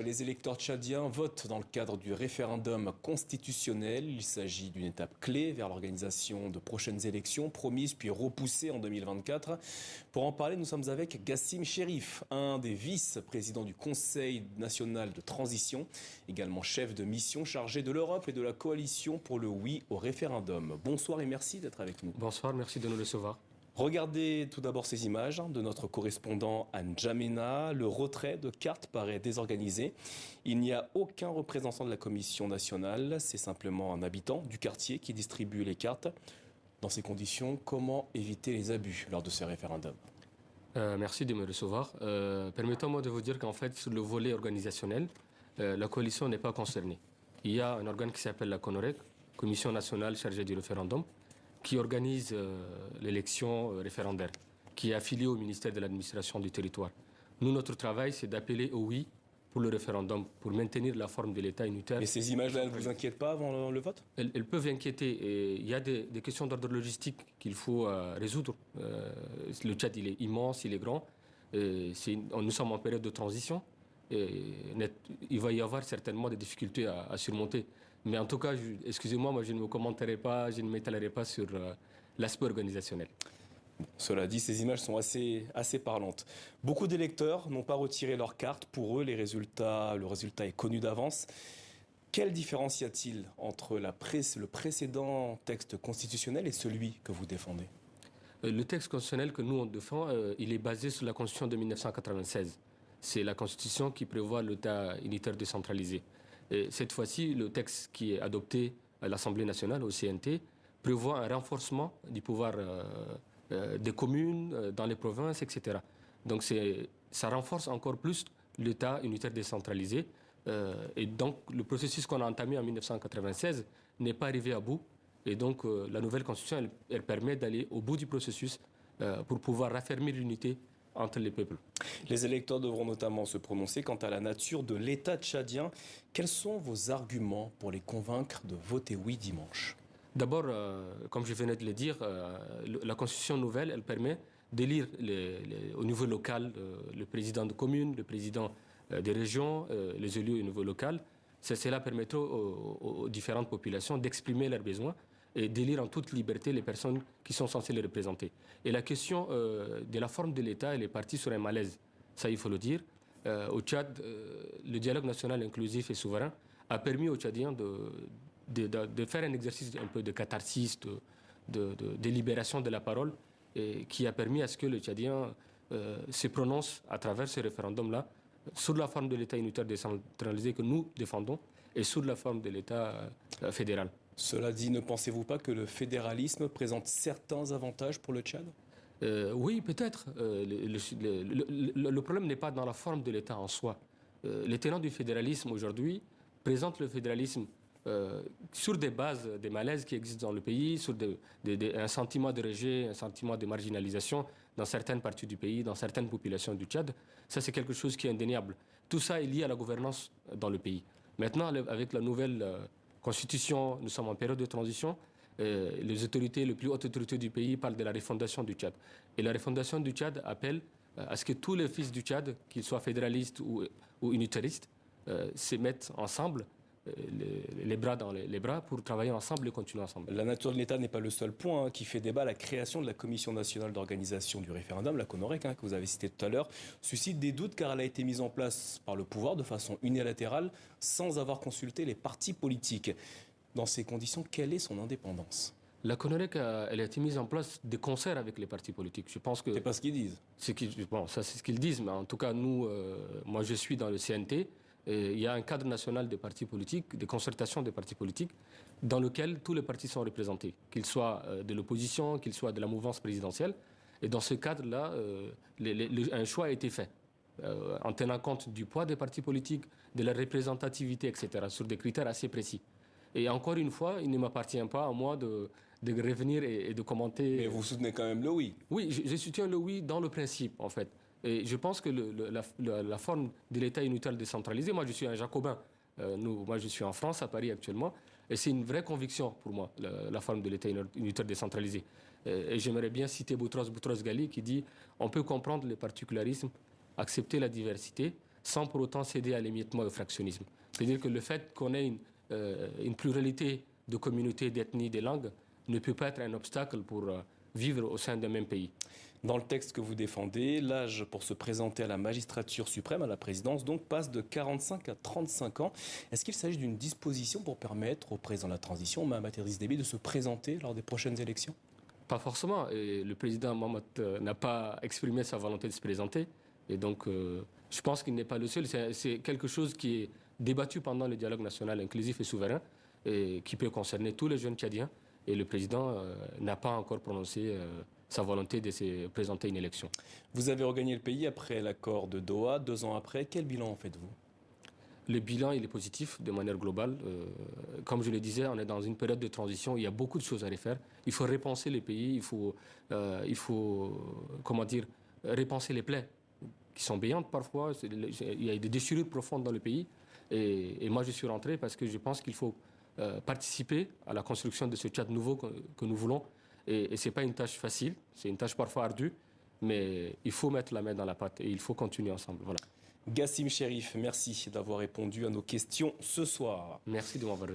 Les électeurs tchadiens votent dans le cadre du référendum constitutionnel. Il s'agit d'une étape clé vers l'organisation de prochaines élections promises puis repoussées en 2024. Pour en parler, nous sommes avec Gassim Chérif, un des vice-présidents du Conseil national de transition, également chef de mission chargé de l'Europe et de la coalition pour le oui au référendum. Bonsoir et merci d'être avec nous. Bonsoir, merci de nous recevoir. Regardez tout d'abord ces images de notre correspondant à N'Djamena. Le retrait de cartes paraît désorganisé. Il n'y a aucun représentant de la commission nationale. C'est simplement un habitant du quartier qui distribue les cartes. Dans ces conditions, comment éviter les abus lors de ce référendum ? Merci de me recevoir. Permettez-moi de vous dire qu'en fait, sur le volet organisationnel, la coalition n'est pas concernée. Il y a un organe qui s'appelle la CONOREC, Commission nationale chargée du référendum, qui organise l'élection référendaire, qui est affiliée au ministère de l'administration du territoire. Nous, notre travail, c'est d'appeler au oui pour le référendum, pour maintenir la forme de l'État unitaire. Et ces images-là, elles ne vous inquiètent pas avant le vote ? Elles peuvent inquiéter. Et il y a des questions d'ordre logistique qu'il faut résoudre. Le Tchad, il est immense, il est grand. Nous sommes en période de transition. Il va y avoir certainement des difficultés à surmonter. Mais en tout cas, excusez-moi, moi je ne me commenterai pas, je ne m'étalerai pas sur l'aspect organisationnel. Cela dit, ces images sont assez parlantes. Beaucoup d'électeurs n'ont pas retiré leur carte. Pour eux, le résultat est connu d'avance. Quelle différence y a-t-il entre le précédent texte constitutionnel et celui que vous défendez ? Le texte constitutionnel que nous on défend, il est basé sur la Constitution de 1996. C'est la Constitution qui prévoit l'État unitaire décentralisé. Et cette fois-ci, le texte qui est adopté à l'Assemblée nationale, au CNT, prévoit un renforcement du pouvoir des communes, dans les provinces, etc. Donc ça renforce encore plus l'État unitaire décentralisé. Et donc le processus qu'on a entamé en 1996 n'est pas arrivé à bout. Et donc la nouvelle Constitution, elle permet d'aller au bout du processus pour pouvoir raffermir l'unité entre les peuples. Les électeurs devront notamment se prononcer quant à la nature de l'État tchadien. Quels sont vos arguments pour les convaincre de voter oui dimanche ? D'abord, comme je venais de le dire, la Constitution nouvelle, elle permet d'élire au niveau local le président de commune, le président des régions, les élus au niveau local. Cela permettra aux différentes populations d'exprimer leurs besoins et d'élire en toute liberté les personnes qui sont censées les représenter. Et la question de la forme de l'État, elle est partie sur un malaise. Ça, il faut le dire. Au Tchad, le dialogue national inclusif et souverain a permis aux Tchadiens de faire un exercice un peu de catharsis, de libération de la parole, et qui a permis à ce que les Tchadiens se prononcent à travers ce référendum-là sur la forme de l'État unitaire décentralisé que nous défendons et sur la forme de l'État fédéral. Cela dit, ne pensez-vous pas que le fédéralisme présente certains avantages pour le Tchad ? Oui, peut-être. Le problème n'est pas dans la forme de l'État en soi. Les tenants du fédéralisme aujourd'hui présentent le fédéralisme sur des bases, des malaises qui existent dans le pays, sur un sentiment de rejet, un sentiment de marginalisation dans certaines parties du pays, dans certaines populations du Tchad. Ça, c'est quelque chose qui est indéniable. Tout ça est lié à la gouvernance dans le pays. Maintenant, avec la nouvelle constitution, nous sommes en période de transition. Les autorités, les plus hautes autorités du pays parlent de la refondation du Tchad. Et la refondation du Tchad appelle à ce que tous les fils du Tchad, qu'ils soient fédéralistes ou unitaristes, se mettent ensemble, les bras dans les bras, pour travailler ensemble et continuer ensemble. La nature de l'État n'est pas le seul point qui fait débat. La création de la Commission nationale d'organisation du référendum, la CONOREC, que vous avez cité tout à l'heure, suscite des doutes car elle a été mise en place par le pouvoir de façon unilatérale, sans avoir consulté les partis politiques. Dans ces conditions, quelle est son indépendance ? La CONOREC, elle a été mise en place de concert avec les partis politiques. Je pense que c'est pas ce qu'ils disent. Bon, ça c'est ce qu'ils disent, mais en tout cas, nous, moi je suis dans le CNT. Et il y a un cadre national des partis politiques, des concertations des partis politiques, dans lequel tous les partis sont représentés, qu'ils soient de l'opposition, qu'ils soient de la mouvance présidentielle. Et dans ce cadre-là, un choix a été fait, en tenant compte du poids des partis politiques, de leur représentativité, etc., sur des critères assez précis. Et encore une fois, il ne m'appartient pas à moi de revenir et de commenter. Mais vous soutenez quand même le oui ? Oui, je soutiens le oui dans le principe, en fait. Et je pense que la forme de l'État unitaire décentralisé, moi je suis un jacobin, moi je suis en France, à Paris actuellement, et c'est une vraie conviction pour moi, la forme de l'État unitaire décentralisé. Et j'aimerais bien citer Boutros Ghali qui dit « On peut comprendre les particularismes, accepter la diversité, sans pour autant céder à l'émiettement et au fractionnisme. C'est-à-dire que le fait qu'on ait une pluralité de communautés, d'ethnies, de langues ne peut pas être un obstacle pour vivre au sein d'un même pays. Dans le texte que vous défendez, l'âge pour se présenter à la magistrature suprême, à la présidence, donc passe de 45 à 35 ans. Est-ce qu'il s'agit d'une disposition pour permettre au président de la transition, Mahamat Idriss Déby, de se présenter lors des prochaines élections? Pas forcément. Et le président Mohamed n'a pas exprimé sa volonté de se présenter. Et donc, je pense qu'il n'est pas le seul. C'est quelque chose qui est débattu pendant le dialogue national inclusif et souverain et qui peut concerner tous les jeunes Tchadiens. Et le président n'a pas encore prononcé sa volonté de se présenter à une élection. Vous avez regagné le pays après l'accord de Doha, 2 ans après. Quel bilan en faites-vous? Le bilan, il est positif de manière globale. Comme je le disais, on est dans une période de transition. Il y a beaucoup de choses à refaire. Il faut repenser les pays. Il faut comment dire, repenser les plaies qui sont béantes parfois. Il y a des déchirures profondes dans le pays. Et moi, je suis rentré parce que je pense qu'il faut participer à la construction de ce Tchad nouveau que nous voulons. Et ce n'est pas une tâche facile. C'est une tâche parfois ardue. Mais il faut mettre la main dans la pâte et il faut continuer ensemble. Voilà. Gassim Cherif, merci d'avoir répondu à nos questions ce soir. Merci de m'avoir